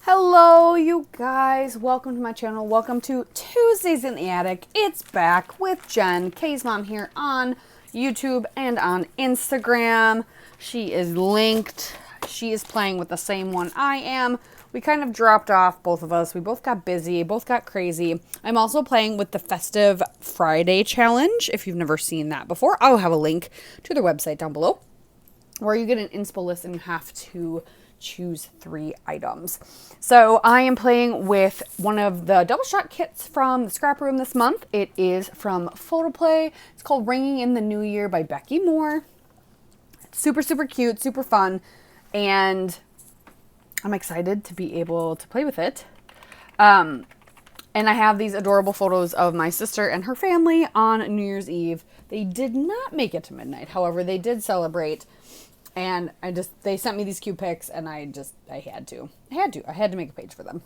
Hello, you guys. Welcome to my channel. Welcome to Tuesdays in the Attic. It's back with Jen, Kay's mom, here on YouTube and on Instagram. She is linked. She is playing with the same one I am. We kind of dropped off, both of us. We both got busy, both got crazy. I'm also playing with the Festive Friday Challenge. If you've never seen that before, I'll have a link to their website down below, where you get an inspo list and you have to choose 3 items. So I am playing with one of the double shot kits from the scrap room this month. It is from Photoplay. It's called Ringing in the New Year by Becky Moore. It's super, super cute, super fun, and I'm excited to be able to play with it. And I have these adorable photos of my sister and her family on New Year's Eve. They did not make it to midnight. However, they did celebrate. And they sent me these cute pics, and I had to make a page for them.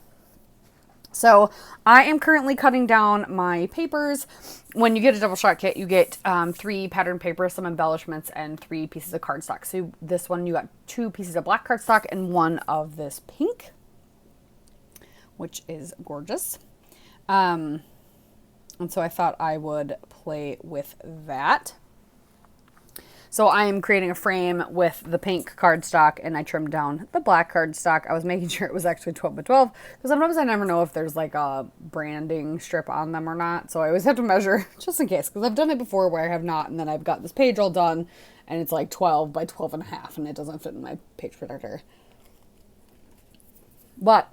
So I am currently cutting down my papers. When you get a double shot kit, you get 3 pattern papers, some embellishments, and 3 pieces of cardstock. So this one, you got 2 pieces of black cardstock and 1 of this pink, which is gorgeous. And so I thought I would play with that. So I am creating a frame with the pink cardstock, and I trimmed down the black cardstock. I was making sure it was actually 12 by 12, because sometimes I never know if there's like a branding strip on them or not. So I always have to measure just in case, because I've done it before where I have not, and then I've got this page all done and it's like 12 by 12 and a half, and it doesn't fit in my page protector. But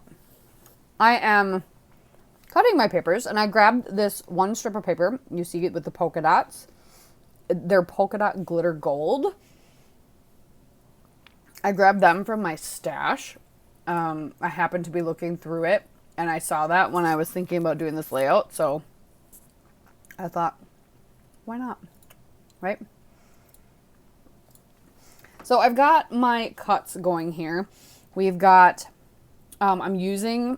I am cutting my papers, and I grabbed this one strip of paper. You see it with the polka dots. They're polka dot glitter gold. I grabbed them from my stash. I happened to be looking through it, and I saw that when I was thinking about doing this layout. So I thought, why not? Right? So I've got my cuts going here. We've got, I'm using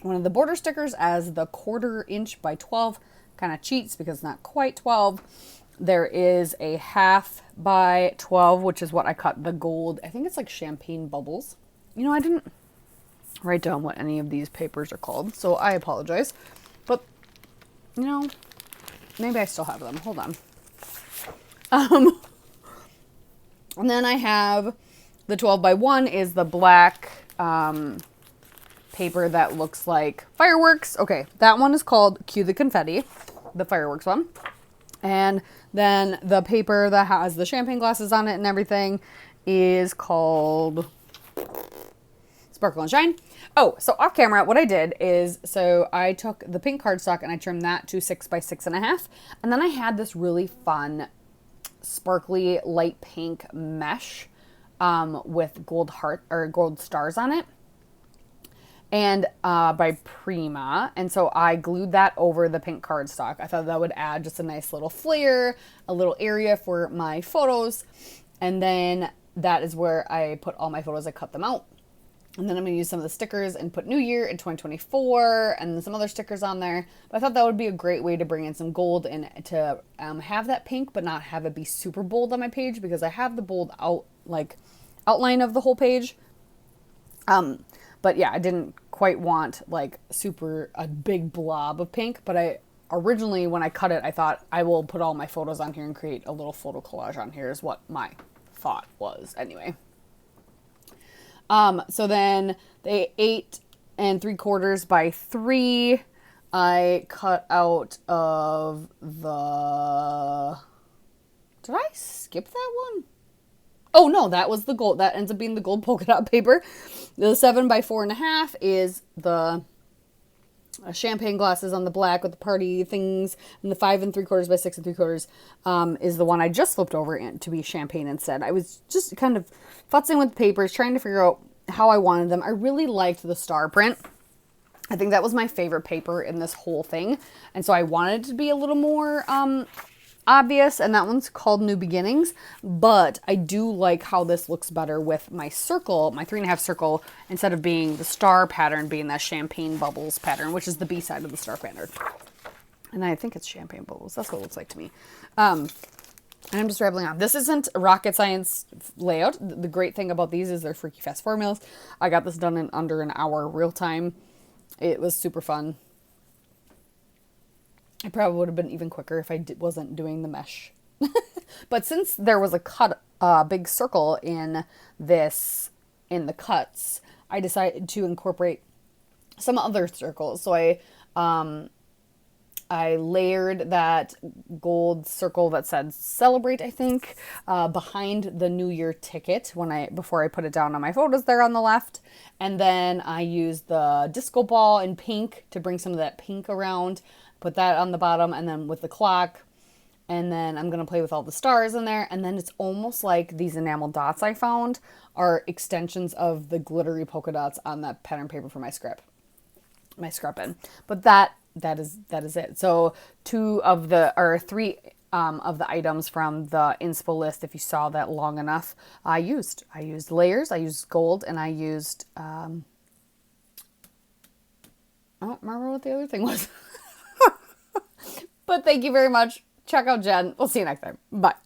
one of the border stickers as the 1/4 inch by 12. Kind of cheats because it's not quite 12. There is a 1/2 by 12, which is what I cut the gold. I think it's like champagne bubbles. You know, I didn't write down what any of these papers are called, so I apologize. But, you know, maybe I still have them. Hold on. And then I have the 12 by 1 is the black paper that looks like fireworks. Okay, that one is called Cue the Confetti, the fireworks one. And then the paper that has the champagne glasses on it and everything is called Sparkle and Shine. Oh, so off camera, what I did is, so I took the pink cardstock and I trimmed that to 6 by 6.5. And then I had this really fun, sparkly light pink mesh with gold heart or gold stars on it. And by Prima, and so I glued that over the pink cardstock. I thought that would add just a nice little flair, a little area for my photos, and then that is where I put all my photos. I cut them out, and then I'm going to use some of the stickers and put New Year in 2024 and then some other stickers on there. But I thought that would be a great way to bring in some gold and to have that pink but not have it be super bold on my page, because I have the bold outline of the whole page. But yeah, I didn't quite want like a big blob of pink, but I originally, when I cut it, I thought I will put all my photos on here and create a little photo collage on here is what my thought was anyway. So then the 8 3/4 by 3, I cut out of the, did I skip that one? Oh no, that was the gold. That ends up being the gold polka dot paper. The 7 by 4.5 is the champagne glasses on the black with the party things, and the 5 3/4 by 6 3/4 is the one I just flipped over to be champagne instead. I was just kind of futzing with the papers, trying to figure out how I wanted them. I really liked the star print. I think that was my favorite paper in this whole thing, and so I wanted it to be a little more obvious, and that one's called New Beginnings. But I do like how this looks better with my circle, my 3.5 circle, instead of being the star pattern, being that champagne bubbles pattern, which is the B side of the star pattern. And I think it's champagne bubbles. That's what it looks like to me. And I'm just rambling on. This isn't a rocket science layout. The great thing about these is they're freaky fast formulas. I got this done in under an hour real time. It was super fun. It probably would have been even quicker if I wasn't doing the mesh. But since there was a big circle in the cuts, I decided to incorporate some other circles. So I layered that gold circle that said celebrate, I think, behind the New Year ticket before I put it down on my photos there on the left. And then I used the disco ball in pink to bring some of that pink around, put that on the bottom, and then with the clock. And then I'm going to play with all the stars in there. And then it's almost like these enamel dots I found are extensions of the glittery polka dots on that pattern paper for my scrap-in. But that is it. So three of the items from the inspo list, if you saw that long enough, I used layers, I used gold, and I used I don't remember what the other thing was. But thank you very much. Check out Jen. We'll see you next time. Bye.